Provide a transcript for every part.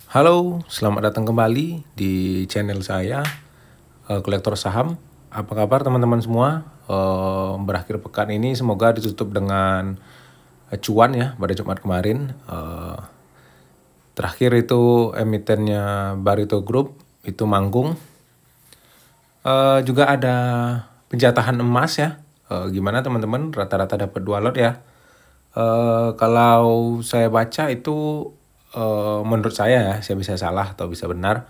Halo, selamat datang kembali di channel saya, Kolektor Saham. Apa kabar teman-teman semua? Berakhir pekan ini semoga ditutup dengan cuan ya pada Jumat kemarin. Terakhir itu emitennya Barito Group itu manggung. Juga ada penjatahan emas ya. Gimana teman-teman? Rata-rata dapat 2 lot ya. Kalau saya baca itu menurut saya bisa salah atau bisa benar.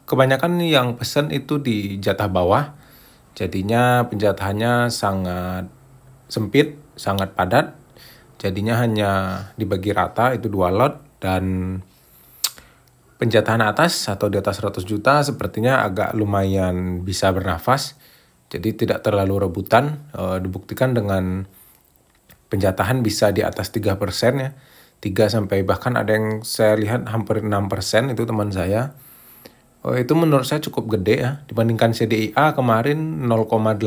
Kebanyakan yang pesen itu di jatah bawah, jadinya penjatahannya sangat sempit, sangat padat. Jadinya hanya dibagi rata itu 2 lot dan penjatahan atas atau di atas 100 juta sepertinya agak lumayan bisa bernafas. Jadi tidak terlalu rebutan, dibuktikan dengan penjatahan bisa di atas 3% ya. 3 sampai bahkan ada yang saya lihat hampir 6% itu teman saya. Itu menurut saya cukup gede ya. Dibandingkan CDIA kemarin 0,8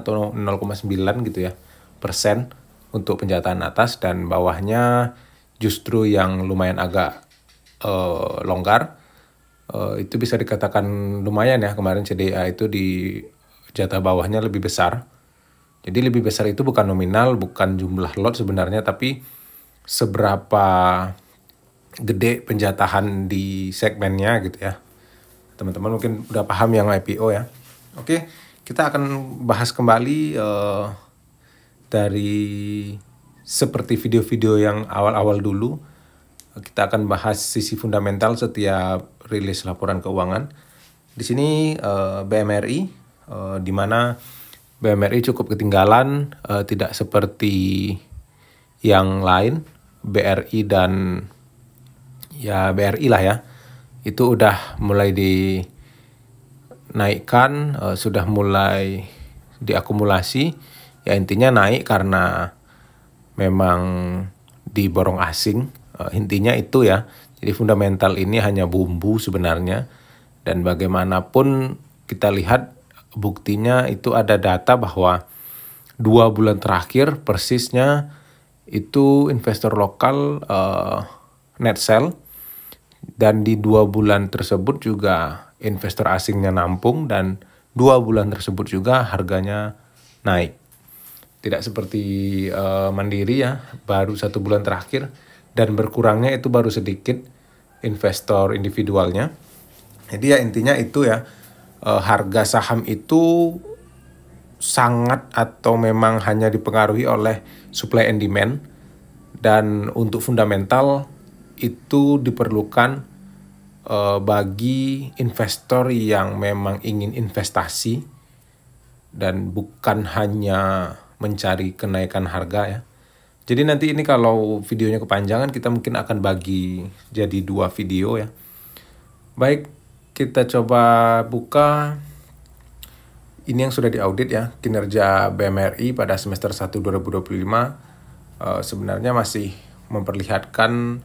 atau 0,9 gitu ya persen untuk penjatahan atas, dan bawahnya justru yang lumayan agak longgar. Itu bisa dikatakan lumayan ya, kemarin CDIA itu di jatah bawahnya lebih besar. Jadi lebih besar itu bukan nominal, bukan jumlah lot sebenarnya, tapi seberapa gede penjatahan di segmennya gitu ya. Teman-teman mungkin udah paham yang IPO ya. Oke, kita akan bahas kembali dari seperti video-video yang awal-awal dulu. Kita akan bahas sisi fundamental setiap rilis laporan keuangan. Di sini BMRI, di mana BMRI cukup ketinggalan, tidak seperti yang lain, BRI dan ya BRI lah ya, itu udah mulai dinaikkan, sudah mulai diakumulasi, ya intinya naik karena memang diborong asing, intinya itu ya. Jadi fundamental ini hanya bumbu sebenarnya, dan bagaimanapun kita lihat buktinya itu ada data bahwa 2 bulan terakhir persisnya itu investor lokal net sell, dan di 2 bulan tersebut juga investor asingnya nampung, dan 2 bulan tersebut juga harganya naik. Tidak seperti Mandiri ya, baru 1 bulan terakhir, dan berkurangnya itu baru sedikit investor individualnya. Jadi ya intinya itu ya, harga saham itu sangat atau memang hanya dipengaruhi oleh supply and demand, dan untuk fundamental itu diperlukan bagi investor yang memang ingin investasi dan bukan hanya mencari kenaikan harga ya. Jadi nanti ini kalau videonya kepanjangan, kita mungkin akan bagi jadi 2 video ya. Baik, kita coba buka. Ini yang sudah diaudit ya, kinerja BMRI pada semester 1 2025 sebenarnya masih memperlihatkan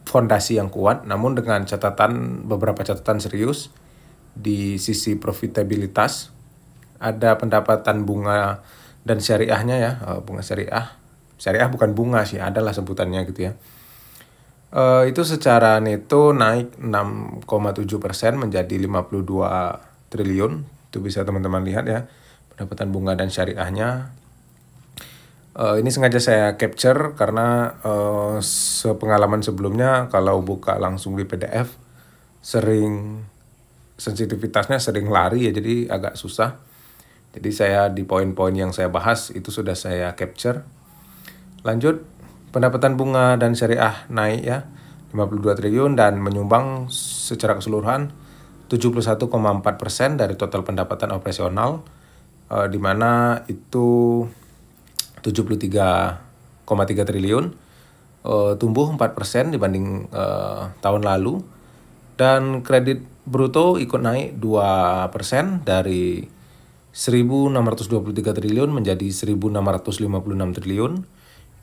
fondasi yang kuat, namun dengan beberapa catatan serius. Di sisi profitabilitas, ada pendapatan bunga dan syariahnya ya, bunga syariah bukan bunga sih, adalah sebutannya gitu ya. Itu secara neto naik 6,7% menjadi 52 triliun. Itu bisa teman-teman lihat ya, pendapatan bunga dan syariahnya. Ini sengaja saya capture karena sepengalaman sebelumnya kalau buka langsung di PDF sensitivitasnya sering lari ya, jadi agak susah. Jadi saya di poin-poin yang saya bahas itu sudah saya capture. Lanjut, pendapatan bunga dan syariah naik ya, 52 triliun dan menyumbang secara keseluruhan 71,4% dari total pendapatan operasional, di mana itu 73,3 triliun, tumbuh 4% dibanding tahun lalu, dan kredit bruto ikut naik 2% dari 1.623 triliun menjadi 1.656 triliun.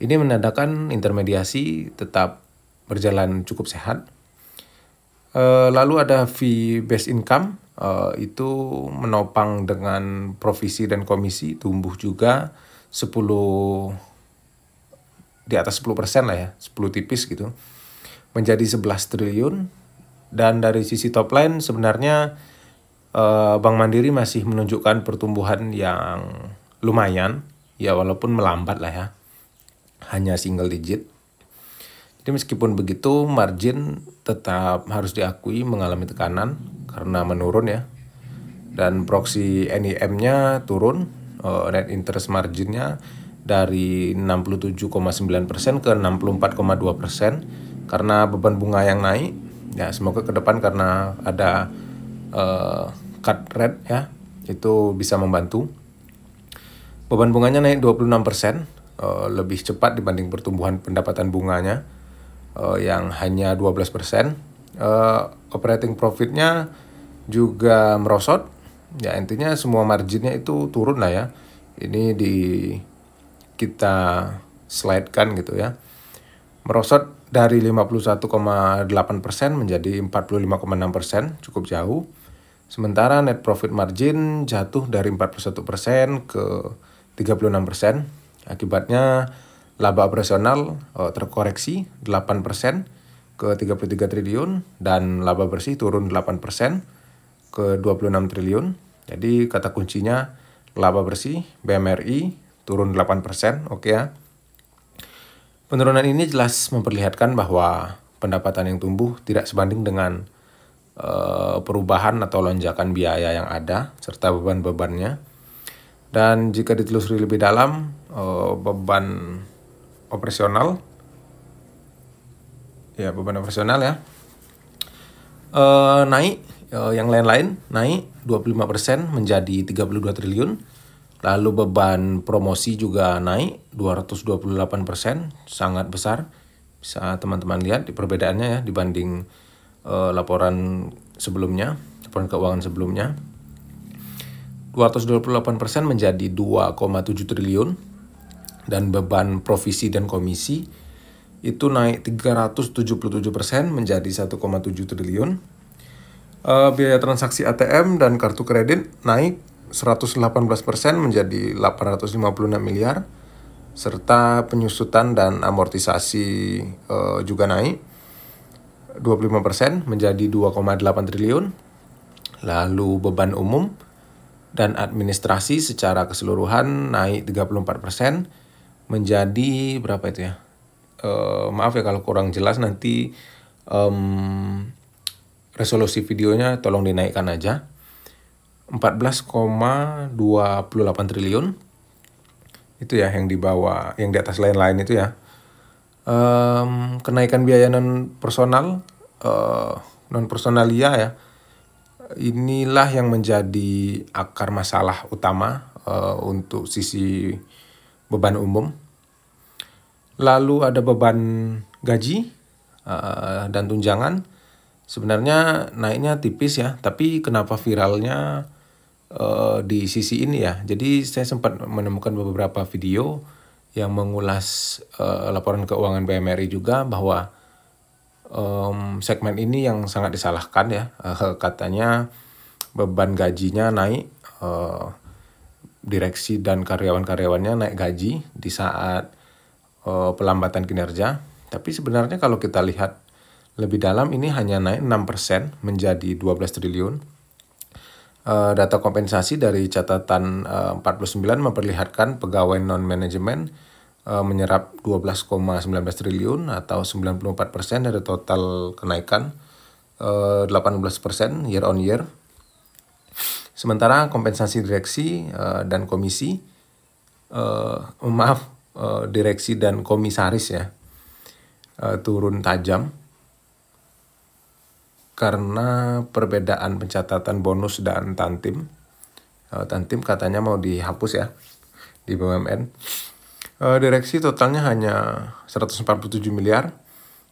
Ini menandakan intermediasi tetap berjalan cukup sehat. Lalu ada fee based income, itu menopang dengan provisi dan komisi tumbuh juga 10 di atas 10% lah ya, 10 tipis gitu, menjadi 11 triliun. Dan dari sisi top line sebenarnya Bank Mandiri masih menunjukkan pertumbuhan yang lumayan, ya walaupun melambat lah ya, hanya single digit. Jadi meskipun begitu, margin tetap harus diakui mengalami tekanan karena menurun ya. Dan proxy NIM-nya turun, net interest margin-nya dari 67,9% ke 64,2% karena beban bunga yang naik. Ya, semoga ke depan karena ada cut rate ya, itu bisa membantu. Beban bunganya naik 26%, lebih cepat dibanding pertumbuhan pendapatan bunganya yang hanya 12%. Operating profit-nya juga merosot. Ya intinya semua marginnya itu turun lah ya. Ini kita slide-kan gitu ya. Merosot dari 51,8% menjadi 45,6%, cukup jauh. Sementara net profit margin jatuh dari 41% ke 36%. Akibatnya laba operasional terkoreksi 8% ke 33 triliun dan laba bersih turun 8% ke 26 triliun. Jadi kata kuncinya laba bersih BMRI turun 8%, oke ya. Penurunan ini jelas memperlihatkan bahwa pendapatan yang tumbuh tidak sebanding dengan perubahan atau lonjakan biaya yang ada serta beban-bebannya. Dan jika ditelusuri lebih dalam, beban operasional ya naik, yang lain-lain naik 25% menjadi 32 triliun. Lalu beban promosi juga naik 228%, sangat besar. Bisa teman-teman lihat di perbedaannya ya dibanding laporan sebelumnya, laporan keuangan sebelumnya. 228% menjadi 2,7 triliun. Dan beban provisi dan komisi itu naik 377% menjadi 1,7 triliun. Biaya transaksi ATM dan kartu kredit naik 118% menjadi 856 miliar. Serta penyusutan dan amortisasi juga naik 25% menjadi 2,8 triliun. Lalu beban umum dan administrasi secara keseluruhan naik 34% menjadi berapa itu ya? Maaf ya kalau kurang jelas, nanti resolusi videonya tolong dinaikkan aja. 14,28 triliun. Itu ya yang di bawah, yang di atas lain-lain itu ya. Kenaikan biaya non personalia ya. Inilah yang menjadi akar masalah utama untuk sisi beban umum. Lalu ada beban gaji dan tunjangan. Sebenarnya naiknya tipis ya, tapi kenapa viralnya di sisi ini ya. Jadi saya sempat menemukan beberapa video yang mengulas laporan keuangan BMRI juga bahwa segmen ini yang sangat disalahkan ya. Katanya beban gajinya naik, direksi dan karyawan-karyawannya naik gaji di saat pelambatan kinerja. Tapi sebenarnya kalau kita lihat lebih dalam, ini hanya naik 6% menjadi 12 triliun. Data kompensasi dari catatan 49 memperlihatkan pegawai non-manajemen menyerap 12,19 triliun atau 94% dari total kenaikan, 18% year on year. Sementara kompensasi direksi dan komisi, direksi dan komisaris ya, turun tajam karena perbedaan pencatatan bonus dan tantim. Tantim katanya mau dihapus ya di BUMN. Direksi totalnya hanya 147 miliar.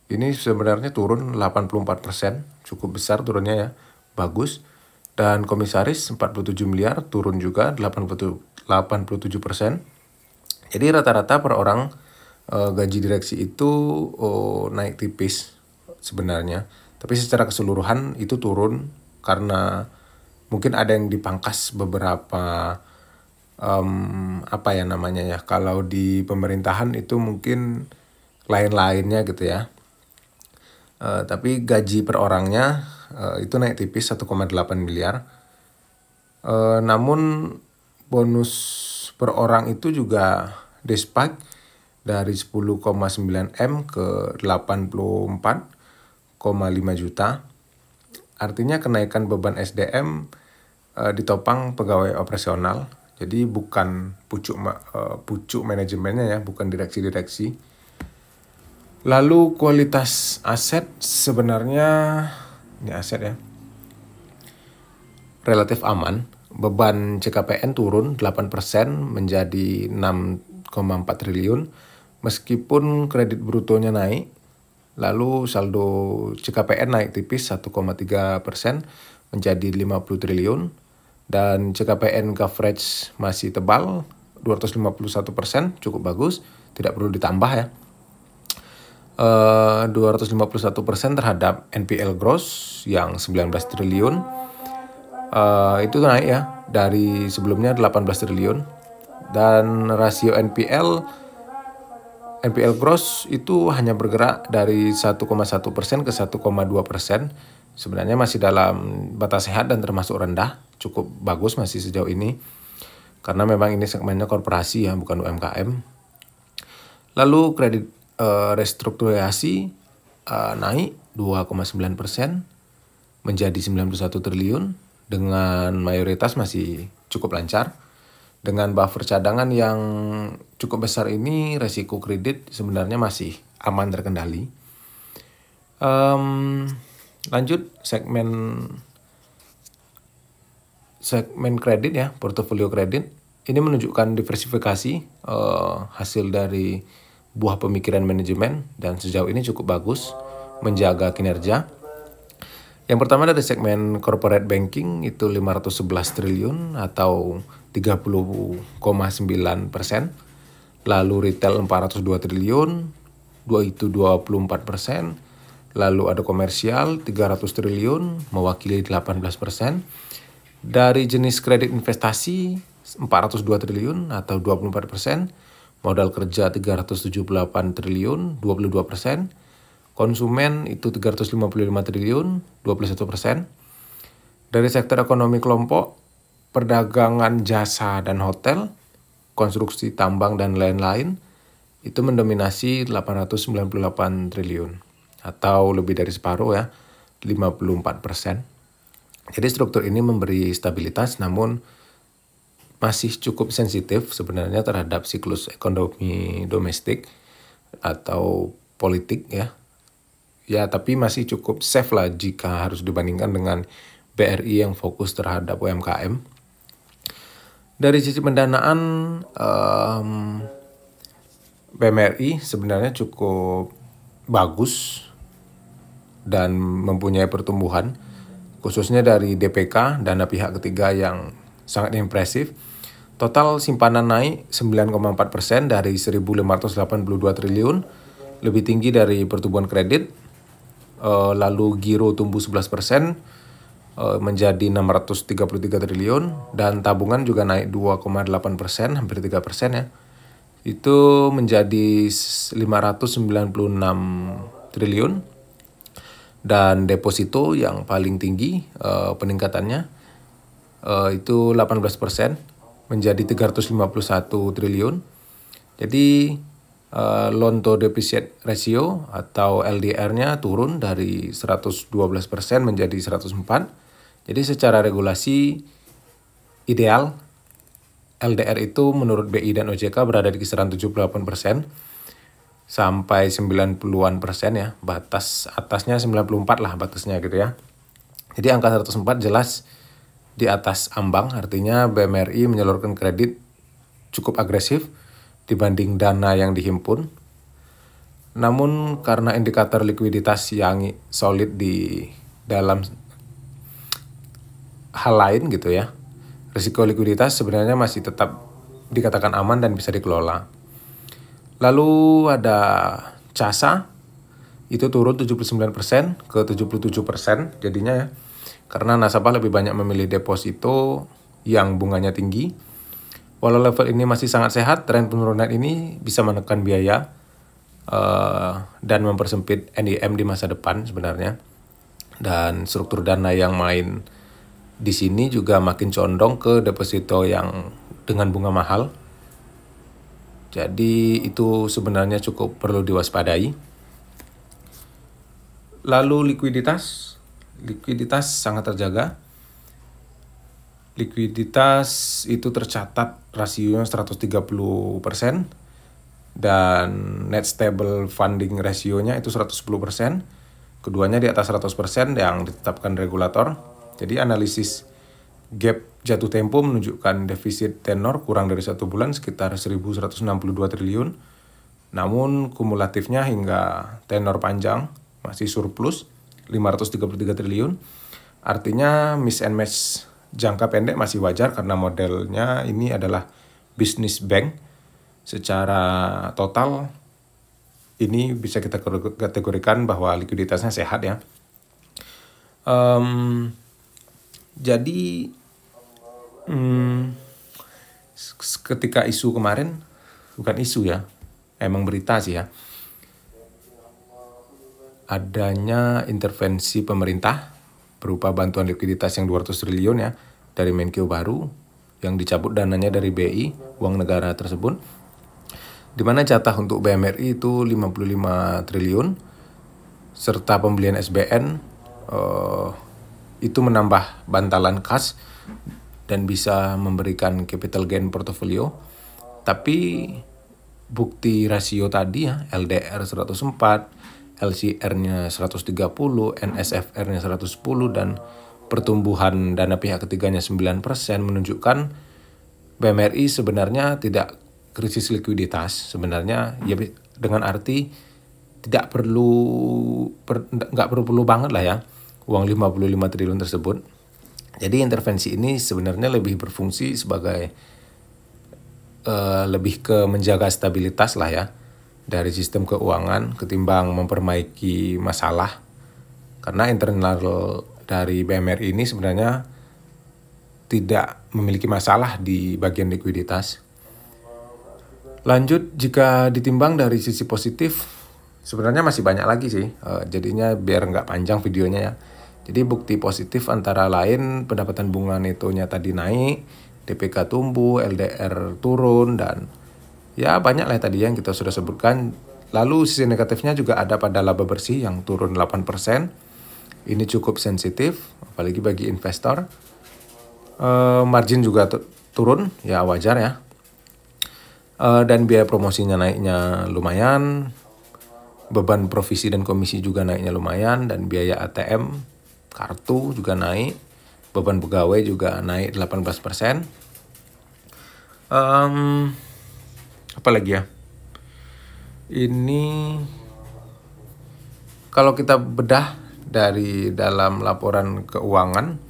Ini sebenarnya turun 84%, cukup besar turunnya ya, bagus. Dan komisaris 47 miliar, turun juga 87%. Jadi rata-rata per orang gaji direksi itu naik tipis sebenarnya. Tapi secara keseluruhan itu turun karena mungkin ada yang dipangkas beberapa kalau di pemerintahan itu mungkin lain-lainnya gitu ya. Tapi gaji per orangnya itu naik tipis 1,8 miliar. Namun bonus per orang itu juga despike dari 10,9 M ke 84,5 juta. Artinya kenaikan beban SDM ditopang pegawai operasional. Jadi bukan pucuk manajemennya ya, bukan direksi-direksi. Lalu kualitas aset sebenarnya, ini aset ya, relatif aman. Beban CKPN turun 8% menjadi 6,4 triliun. Meskipun kredit brutonya naik, lalu saldo CKPN naik tipis 1,3% menjadi 50 triliun. Dan CKPN coverage masih tebal, 251%, cukup bagus, tidak perlu ditambah ya. 251% terhadap NPL gross yang 19 triliun. Itu naik ya dari sebelumnya 18 triliun. Dan rasio NPL gross itu hanya bergerak dari 1,1% ke 1,2%. Sebenarnya masih dalam batas sehat dan termasuk rendah, cukup bagus masih sejauh ini. Karena memang ini segmennya korporasi ya, bukan UMKM. Lalu kredit restrukturisasi naik 2,9% menjadi 91 triliun dengan mayoritas masih cukup lancar. Dengan buffer cadangan yang cukup besar ini, resiko kredit sebenarnya masih aman terkendali. Lanjut segmen kredit ya, portofolio kredit. Ini menunjukkan diversifikasi hasil dari buah pemikiran manajemen dan sejauh ini cukup bagus menjaga kinerja. Yang pertama dari segmen corporate banking itu 511 triliun atau 30,9%. Lalu retail 402 triliun, itu 24%. Lalu ada komersial 300 triliun mewakili 18%. Dari jenis kredit investasi 402 triliun atau 24%. Modal kerja 378 triliun, 22%. Konsumen itu 355 triliun, 21%. Dari sektor ekonomi kelompok, perdagangan jasa dan hotel, konstruksi tambang dan lain-lain, itu mendominasi 898 triliun. Atau lebih dari separuh ya, 54%. Jadi struktur ini memberi stabilitas namun masih cukup sensitif sebenarnya terhadap siklus ekonomi domestik atau politik ya. Ya, tapi masih cukup safe lah jika harus dibandingkan dengan BRI yang fokus terhadap UMKM. Dari sisi pendanaan, BMRI sebenarnya cukup bagus dan mempunyai pertumbuhan, khususnya dari DPK, dana pihak ketiga yang sangat impresif. Total simpanan naik 9,4% dari 1.582 triliun, lebih tinggi dari pertumbuhan kredit. Lalu giro tumbuh 11% menjadi 633 triliun dan tabungan juga naik 2,8%, hampir 3% ya. Itu menjadi 596 triliun. Dan deposito yang paling tinggi peningkatannya itu 18% menjadi 351 triliun. Jadi loan to deposit ratio atau LDR-nya turun dari 112% menjadi 104. Jadi secara regulasi ideal LDR itu menurut BI dan OJK berada di kisaran 78% sampai 90-an% ya. Batas atasnya 94 lah batasnya gitu ya. Jadi angka 104 jelas di atas ambang, artinya BMRI menyalurkan kredit cukup agresif dibanding dana yang dihimpun. Namun karena indikator likuiditas yang solid di dalam hal lain gitu ya, risiko likuiditas sebenarnya masih tetap dikatakan aman dan bisa dikelola. Lalu ada CASA, itu turun 79% ke 77% jadinya ya. Karena nasabah lebih banyak memilih deposito yang bunganya tinggi. Walau level ini masih sangat sehat, tren penurunan ini bisa menekan biaya dan mempersempit NIM di masa depan sebenarnya. Dan struktur dana yang main di sini juga makin condong ke deposito yang dengan bunga mahal. Jadi itu sebenarnya cukup perlu diwaspadai. Lalu likuiditas sangat terjaga. Likuiditas itu tercatat rasionya 130% dan net stable funding rasionya itu 110%. Keduanya di atas 100% yang ditetapkan regulator. Jadi analisis gap jatuh tempo menunjukkan defisit tenor kurang dari 1 bulan sekitar 1.162 triliun. Namun kumulatifnya hingga tenor panjang masih surplus 533 triliun. Artinya miss and match jangka pendek masih wajar karena modelnya ini adalah business bank. Secara total ini bisa kita kategorikan bahwa likuiditasnya sehat ya. Jadi ketika isu kemarin, bukan isu ya, emang berita sih ya, adanya intervensi pemerintah berupa bantuan likuiditas yang 200 triliun ya dari Menkeu baru yang dicabut dananya dari BI, uang negara tersebut. Di mana jatah untuk BMRI itu 55 triliun serta pembelian SBN itu menambah bantalan kas dan bisa memberikan capital gain portfolio. Tapi bukti rasio tadi ya, LDR 104, LCR-nya 130, NSFR-nya 110 dan pertumbuhan dana pihak ketiganya 9% menunjukkan BMRI sebenarnya tidak krisis likuiditas. Sebenarnya ya dengan arti nggak perlu banget lah ya uang 55 triliun tersebut. Jadi intervensi ini sebenarnya lebih berfungsi sebagai lebih ke menjaga stabilitas lah ya dari sistem keuangan ketimbang memperbaiki masalah. Karena internal dari BMRI ini sebenarnya tidak memiliki masalah di bagian likuiditas. Lanjut, jika ditimbang dari sisi positif, sebenarnya masih banyak lagi sih. Jadinya biar nggak panjang videonya ya. Jadi bukti positif antara lain pendapatan bunga netonya tadi naik, DPK tumbuh, LDR turun, dan ya banyak lah tadi yang kita sudah sebutkan. Lalu sisi negatifnya juga ada pada laba bersih yang turun 8%. Ini cukup sensitif, apalagi bagi investor. Margin juga turun, ya wajar ya. Dan biaya promosinya naiknya lumayan, beban provisi dan komisi juga naiknya lumayan, dan biaya ATM, kartu juga naik, beban pegawai juga naik 18%. Apa lagi ya? Ini kalau kita bedah dari dalam laporan keuangan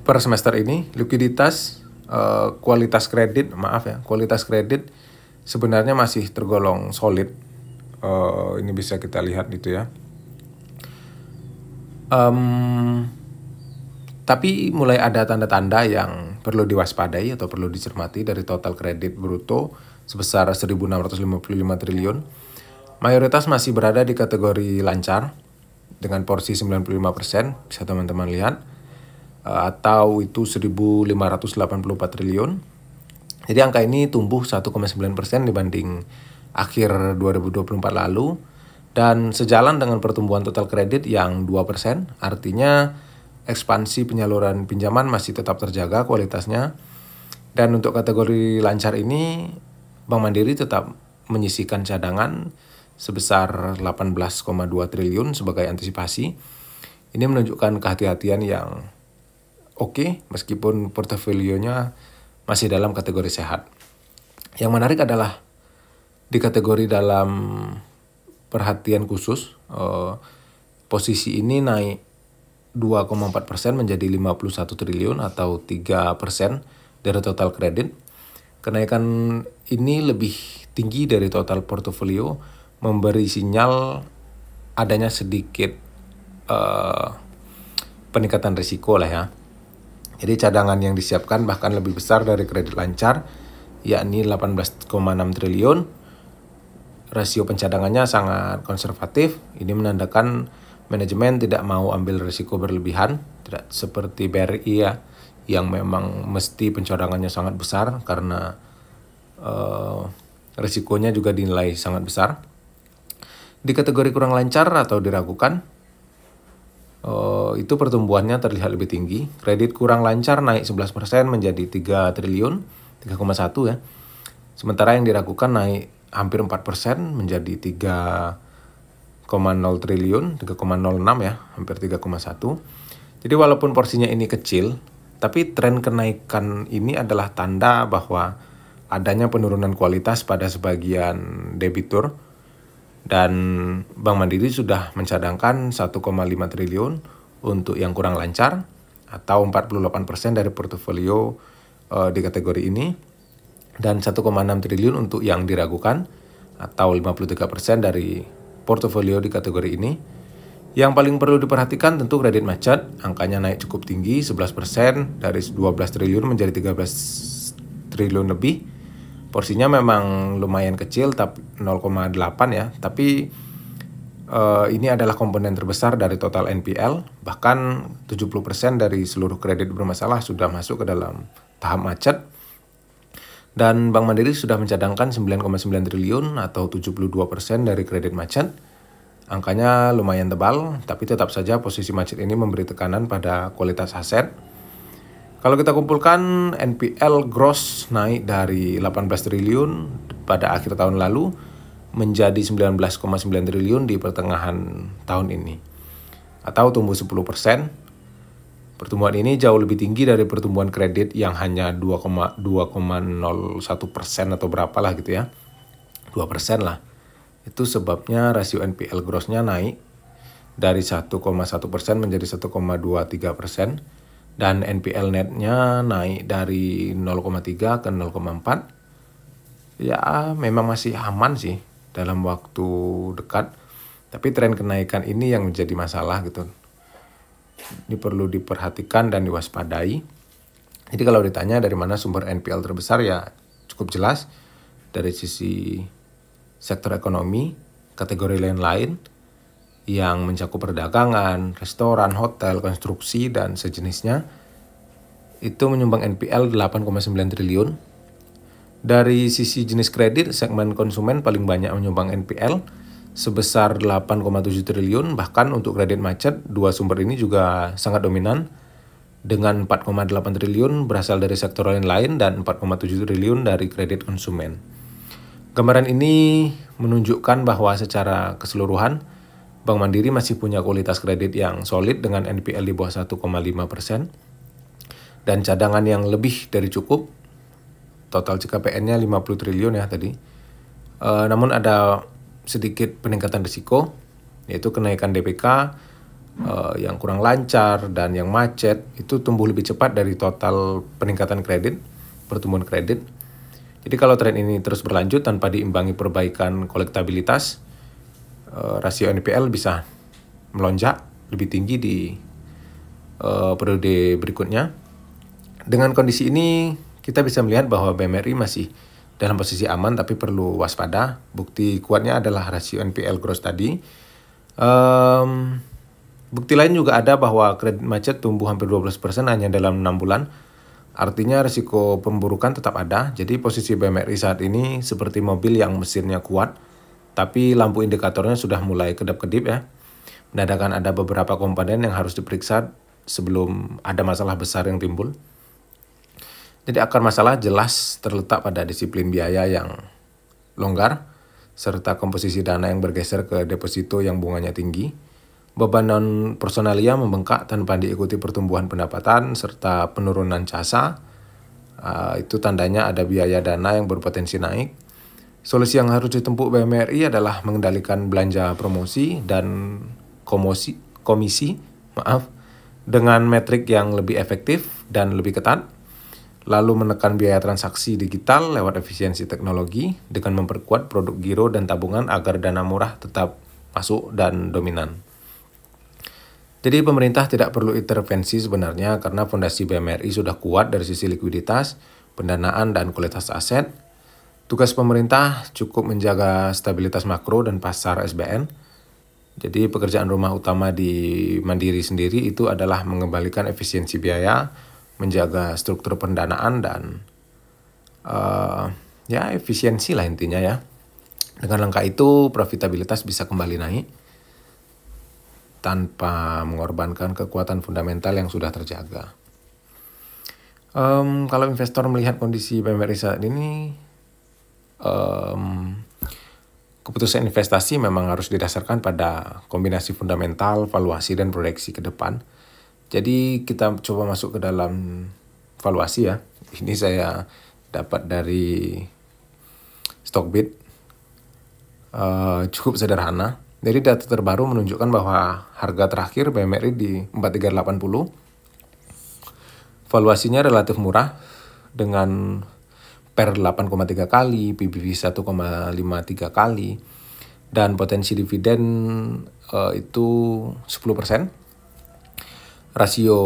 per semester ini, likuiditas kualitas kredit sebenarnya masih tergolong solid. Ini bisa kita lihat gitu ya. Tapi mulai ada tanda-tanda yang perlu diwaspadai atau perlu dicermati dari total kredit bruto sebesar 1.655 triliun. Mayoritas masih berada di kategori lancar dengan porsi 95%, bisa teman-teman lihat. Atau itu 1.584 triliun. Jadi angka ini tumbuh 1,9% dibanding akhir 2024 lalu dan sejalan dengan pertumbuhan total kredit yang 2%. Artinya ekspansi penyaluran pinjaman masih tetap terjaga kualitasnya. Dan untuk kategori lancar ini Bank Mandiri tetap menyisihkan cadangan sebesar 18,2 triliun sebagai antisipasi. Ini menunjukkan kehati-hatian yang oke, meskipun portofolionya masih dalam kategori sehat. Yang menarik adalah di kategori dalam perhatian khusus, posisi ini naik 2,4% menjadi 51 triliun atau 3% dari total kredit. Kenaikan ini lebih tinggi dari total portofolio, memberi sinyal adanya sedikit peningkatan risiko lah ya. Jadi cadangan yang disiapkan bahkan lebih besar dari kredit lancar, yakni 18,6 triliun. rasio pencadangannya sangat konservatif. Ini menandakan manajemen tidak mau ambil risiko berlebihan, tidak seperti BRI ya, yang memang mesti pencadangannya sangat besar karena risikonya juga dinilai sangat besar. Di kategori kurang lancar atau diragukan, itu pertumbuhannya terlihat lebih tinggi. Kredit kurang lancar naik 11% menjadi 3 triliun, 3,1 ya. Sementara yang diragukan naik hampir 4% menjadi 3,0 triliun, 3,06 ya, hampir 3,1. Jadi walaupun porsinya ini kecil, tapi tren kenaikan ini adalah tanda bahwa adanya penurunan kualitas pada sebagian debitur. Dan Bank Mandiri sudah mencadangkan 1,5 triliun untuk yang kurang lancar atau 48% dari portofolio di kategori ini, dan 1,6 triliun untuk yang diragukan atau 53% dari portofolio di kategori ini. Yang paling perlu diperhatikan tentu kredit macet, angkanya naik cukup tinggi 11% dari 12 triliun menjadi 13 triliun lebih. Porsinya memang lumayan kecil, tapi 0,8 ya, tapi ini adalah komponen terbesar dari total NPL, bahkan 70% dari seluruh kredit bermasalah sudah masuk ke dalam tahap macet. Dan Bank Mandiri sudah mencadangkan 9,9 triliun atau 72% dari kredit macet. Angkanya lumayan tebal, tapi tetap saja posisi macet ini memberi tekanan pada kualitas aset. Kalau kita kumpulkan, NPL gross naik dari 18 triliun pada akhir tahun lalu menjadi 19,9 triliun di pertengahan tahun ini, atau tumbuh 10%. Pertumbuhan ini jauh lebih tinggi dari pertumbuhan kredit yang hanya 2,01% atau berapa lah gitu ya, 2% lah. Itu sebabnya rasio NPL gross-nya naik dari 1,1% menjadi 1,23%. Dan NPL net-nya naik dari 0,3 ke 0,4. Ya memang masih aman sih dalam waktu dekat. Tapi tren kenaikan ini yang menjadi masalah gitu. Ini perlu diperhatikan dan diwaspadai. Jadi kalau ditanya dari mana sumber NPL terbesar, ya cukup jelas dari sisi sektor ekonomi, kategori lain-lain yang mencakup perdagangan, restoran, hotel, konstruksi, dan sejenisnya, itu menyumbang NPL 8,9 triliun. Dari sisi jenis kredit, segmen konsumen paling banyak menyumbang NPL sebesar 8,7 triliun, bahkan untuk kredit macet, dua sumber ini juga sangat dominan, dengan 4,8 triliun berasal dari sektor lain-lain dan 4,7 triliun dari kredit konsumen. Gambaran ini menunjukkan bahwa secara keseluruhan, Bank Mandiri masih punya kualitas kredit yang solid dengan NPL di bawah 1,5% dan cadangan yang lebih dari cukup. Total CKPN-nya 50 triliun ya tadi. Namun ada sedikit peningkatan risiko, yaitu kenaikan DPK yang kurang lancar dan yang macet itu tumbuh lebih cepat dari total peningkatan kredit, pertumbuhan kredit. Jadi kalau tren ini terus berlanjut tanpa diimbangi perbaikan kolektabilitas, rasio NPL bisa melonjak lebih tinggi di periode berikutnya. Dengan kondisi ini kita bisa melihat bahwa BMRI masih dalam posisi aman tapi perlu waspada. Bukti kuatnya adalah rasio NPL gross tadi. Bukti lain juga ada bahwa kredit macet tumbuh hampir 12% hanya dalam 6 bulan. Artinya risiko pemburukan tetap ada. Jadi posisi BMRI saat ini seperti mobil yang mesinnya kuat, tapi lampu indikatornya sudah mulai kedap-kedip ya. Menandakan ada beberapa komponen yang harus diperiksa sebelum ada masalah besar yang timbul. Jadi akar masalah jelas terletak pada disiplin biaya yang longgar, serta komposisi dana yang bergeser ke deposito yang bunganya tinggi. Beban non personalia membengkak tanpa diikuti pertumbuhan pendapatan serta penurunan casa. Itu tandanya ada biaya dana yang berpotensi naik. Solusi yang harus ditempuh BMRI adalah mengendalikan belanja promosi dan komisi dengan metrik yang lebih efektif dan lebih ketat. Lalu menekan biaya transaksi digital lewat efisiensi teknologi dengan memperkuat produk giro dan tabungan agar dana murah tetap masuk dan dominan. Jadi pemerintah tidak perlu intervensi sebenarnya karena fondasi BMRI sudah kuat dari sisi likuiditas, pendanaan, dan kualitas aset. Tugas pemerintah cukup menjaga stabilitas makro dan pasar SBN. Jadi pekerjaan rumah utama di Mandiri sendiri itu adalah mengembalikan efisiensi biaya, menjaga struktur pendanaan dan ya efisiensi lah intinya ya. Dengan langkah itu profitabilitas bisa kembali naik tanpa mengorbankan kekuatan fundamental yang sudah terjaga. Kalau investor melihat kondisi BMRI saat ini, keputusan investasi memang harus didasarkan pada kombinasi fundamental, valuasi, dan proyeksi ke depan. Jadi kita coba masuk ke dalam valuasi ya. Ini saya dapat dari Stockbit. Cukup sederhana. Jadi data terbaru menunjukkan bahwa harga terakhir BMRI di 4380. Valuasinya relatif murah dengan PER 8,3 kali, PBV 1,53 kali, dan potensi dividen itu 10%. Rasio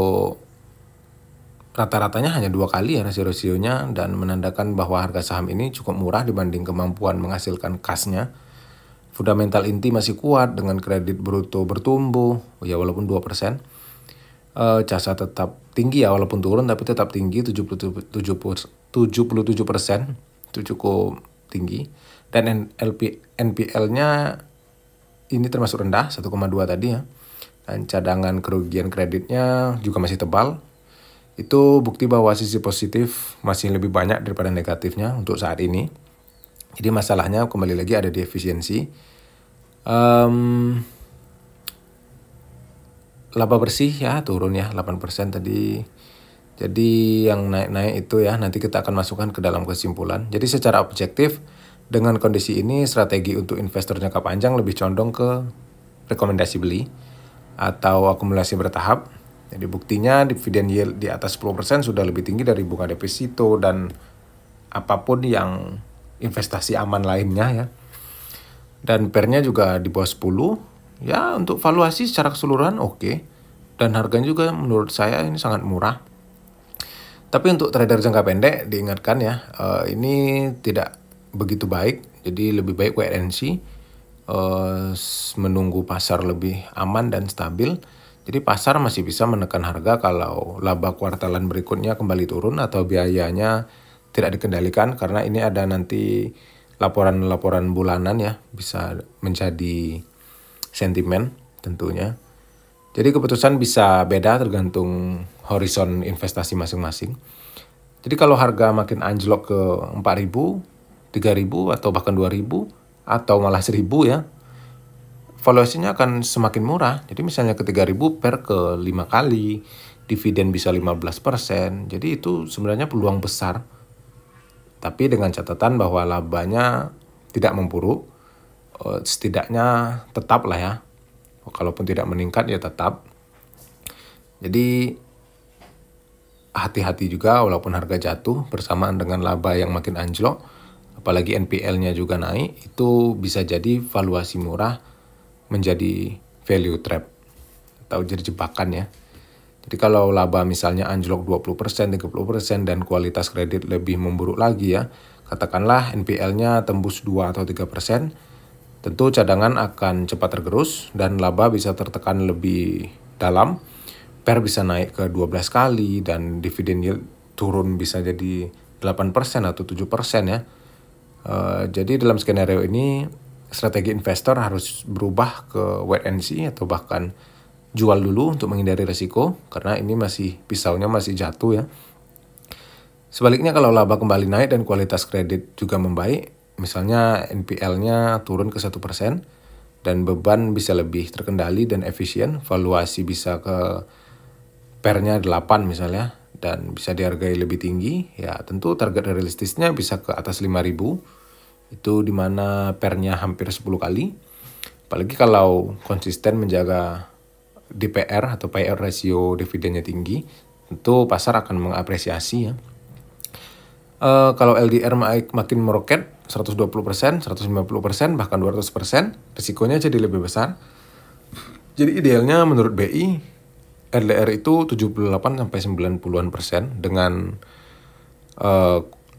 rata-ratanya hanya 2 kali ya rasionya, dan menandakan bahwa harga saham ini cukup murah dibanding kemampuan menghasilkan kasnya. Fundamental inti masih kuat dengan kredit bruto bertumbuh, ya walaupun 2%. Casa tetap tinggi ya, walaupun turun tapi tetap tinggi 77%, itu cukup tinggi. Dan NPL-nya ini termasuk rendah, 1,2 tadi ya. Dan cadangan kerugian kreditnya juga masih tebal. Itu bukti bahwa sisi positif masih lebih banyak daripada negatifnya untuk saat ini. Jadi masalahnya kembali lagi ada di efisiensi. Laba bersih ya turun ya 8% tadi. Jadi yang naik-naik itu ya nanti kita akan masukkan ke dalam kesimpulan. Jadi secara objektif dengan kondisi ini strategi untuk investor jangka panjang lebih condong ke rekomendasi beli atau akumulasi bertahap. Jadi buktinya dividen yield di atas 10% sudah lebih tinggi dari bunga deposito dan apapun yang investasi aman lainnya ya. Dan PER-nya juga di bawah 10. Ya untuk valuasi secara keseluruhan oke. Dan harganya juga menurut saya ini sangat murah. Tapi untuk trader jangka pendek diingatkan ya, ini tidak begitu baik. Jadi lebih baik wait and see, menunggu pasar lebih aman dan stabil. Jadi pasar masih bisa menekan harga kalau laba kuartalan berikutnya kembali turun atau biayanya tidak dikendalikan, karena ini ada nanti laporan-laporan bulanan ya, bisa menjadi sentimen tentunya. Jadi keputusan bisa beda tergantung horizon investasi masing-masing. Jadi kalau harga makin anjlok ke 4.000, 3.000 atau bahkan 2.000 atau malah 1.000 ya, valuasinya akan semakin murah. Jadi misalnya ke 3.000 PER ke 5 kali, dividen bisa 15%. Jadi itu sebenarnya peluang besar. Tapi dengan catatan bahwa labanya tidak memburuk, setidaknya tetap lah ya. Kalaupun tidak meningkat ya tetap. Jadi hati-hati juga walaupun harga jatuh bersamaan dengan laba yang makin anjlok, apalagi NPL-nya juga naik, itu bisa jadi valuasi murah menjadi value trap atau jadi jebakan ya. Jadi kalau laba misalnya anjlok 20%, 30% dan kualitas kredit lebih memburuk lagi ya, katakanlah NPL-nya tembus 2 atau 3%, tentu cadangan akan cepat tergerus dan laba bisa tertekan lebih dalam. PER bisa naik ke 12 kali dan dividen yield turun bisa jadi 8% atau 7% ya. Jadi dalam skenario ini strategi investor harus berubah ke wait and see atau bahkan jual dulu untuk menghindari risiko, karena ini pisaunya masih jatuh ya. Sebaliknya kalau laba kembali naik dan kualitas kredit juga membaik, misalnya NPL-nya turun ke 1% dan beban bisa lebih terkendali dan efisien, valuasi bisa ke PER-nya 8 misalnya dan bisa dihargai lebih tinggi, ya tentu target realistisnya bisa ke atas 5.000. Itu dimana PER-nya hampir 10 kali. Apalagi kalau konsisten menjaga DPR atau payout ratio dividennya tinggi, tentu pasar akan mengapresiasi ya. Kalau LDR makin meroket 120%, 150%, bahkan 200%, risikonya jadi lebih besar. Jadi idealnya menurut BI, LDR itu 78-90% dengan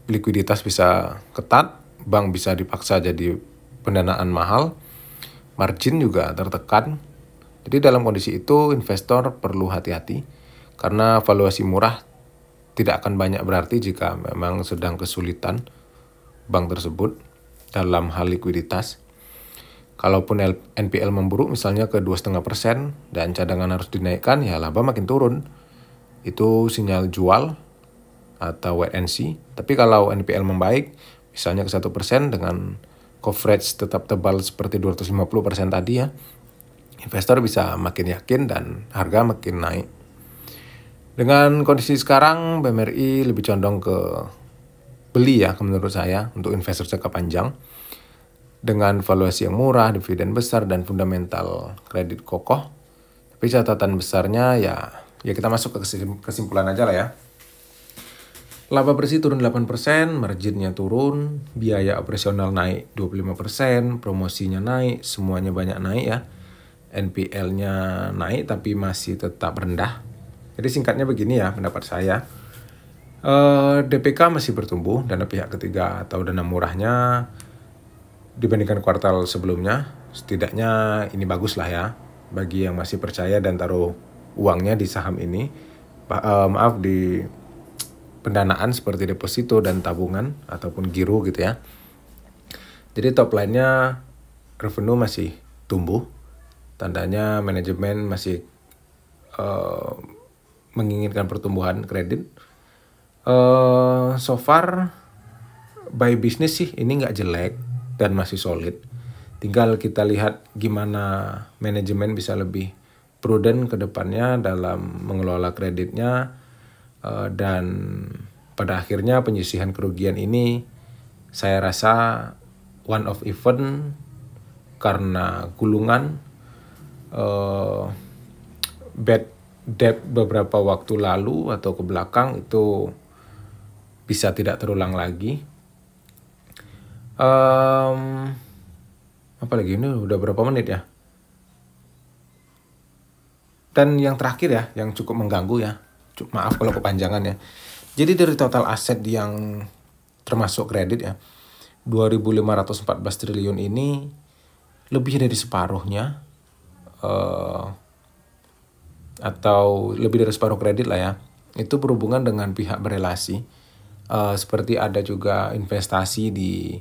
likuiditas bisa ketat, bank bisa dipaksa jadi pendanaan mahal, margin juga tertekan. Jadi dalam kondisi itu investor perlu hati-hati karena valuasi murah tidak akan banyak berarti jika memang sedang kesulitan bank tersebut dalam hal likuiditas. Kalaupun NPL memburuk misalnya ke 2,5% dan cadangan harus dinaikkan, ya laba makin turun. Itu sinyal jual atau wait and see. Tapi kalau NPL membaik, misalnya ke 1% dengan coverage tetap tebal seperti 250% tadi ya, investor bisa makin yakin dan harga makin naik. Dengan kondisi sekarang, BMRI lebih condong ke beli ya menurut saya untuk investor jangka panjang. Dengan valuasi yang murah, dividen besar, dan fundamental kredit kokoh. Tapi catatan besarnya ya kita masuk ke kesimpulan aja lah ya. Laba bersih turun 8%, marginnya turun, biaya operasional naik 25%, promosinya naik, semuanya banyak naik ya. NPL-nya naik tapi masih tetap rendah. Jadi singkatnya begini ya pendapat saya. DPK masih bertumbuh, dana pihak ketiga atau dana murahnya dibandingkan kuartal sebelumnya. Setidaknya ini bagus lah ya bagi yang masih percaya dan taruh uangnya di saham ini. Di pendanaan seperti deposito dan tabungan ataupun giro gitu ya. Jadi top line-nya revenue masih tumbuh. Tandanya manajemen masih menginginkan pertumbuhan kredit. So far by business sih ini nggak jelek dan masih solid. Tinggal kita lihat gimana manajemen bisa lebih prudent ke depannya dalam mengelola kreditnya, dan pada akhirnya penyisihan kerugian ini saya rasa one of event karena gulungan bad debt beberapa waktu lalu atau ke belakang itu bisa tidak terulang lagi. Apalagi ini udah berapa menit ya? Dan yang terakhir ya, yang cukup mengganggu ya. Maaf kalau kepanjangan ya. Jadi dari total aset yang termasuk kredit ya, 2.514 triliun ini lebih dari separuhnya atau lebih dari separuh kredit lah ya, itu berhubungan dengan pihak berelasi. Seperti ada juga investasi di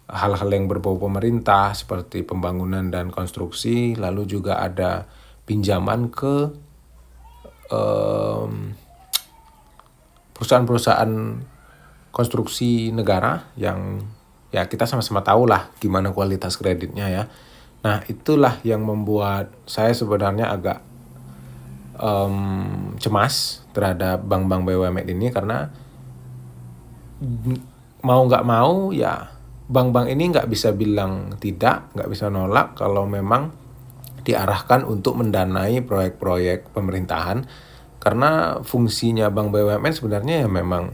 hal-hal yang berbau pemerintah seperti pembangunan dan konstruksi, lalu juga ada pinjaman ke perusahaan-perusahaan konstruksi negara yang ya kita sama-sama tahu lah gimana kualitas kreditnya ya. Nah itulah yang membuat saya sebenarnya agak cemas terhadap bank-bank BUMN ini karena mau nggak mau ya bank-bank ini nggak bisa bilang tidak, nggak bisa nolak kalau memang diarahkan untuk mendanai proyek-proyek pemerintahan. Karena fungsinya bank BUMN sebenarnya ya memang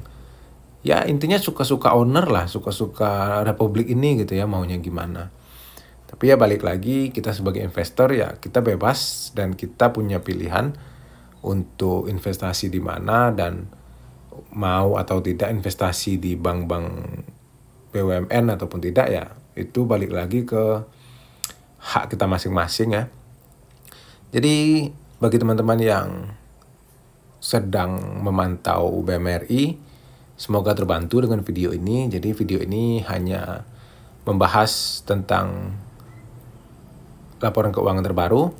ya intinya suka-suka owner lah, suka-suka republik ini gitu ya maunya gimana. Tapi ya balik lagi kita sebagai investor ya kita bebas dan kita punya pilihan untuk investasi di mana dan mau atau tidak investasi di bank-bank BUMN ataupun tidak ya itu balik lagi ke hak kita masing-masing ya. Jadi bagi teman-teman yang sedang memantau BMRI, semoga terbantu dengan video ini. Jadi video ini hanya membahas tentang laporan keuangan terbaru.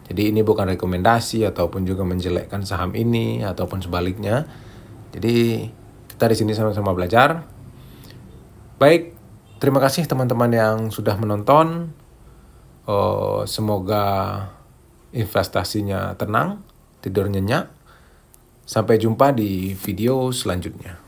Jadi ini bukan rekomendasi ataupun juga menjelekkan saham ini ataupun sebaliknya. Jadi kita di sini sama-sama belajar. Baik, terima kasih teman-teman yang sudah menonton. Semoga investasinya tenang, tidur nyenyak. Sampai jumpa di video selanjutnya.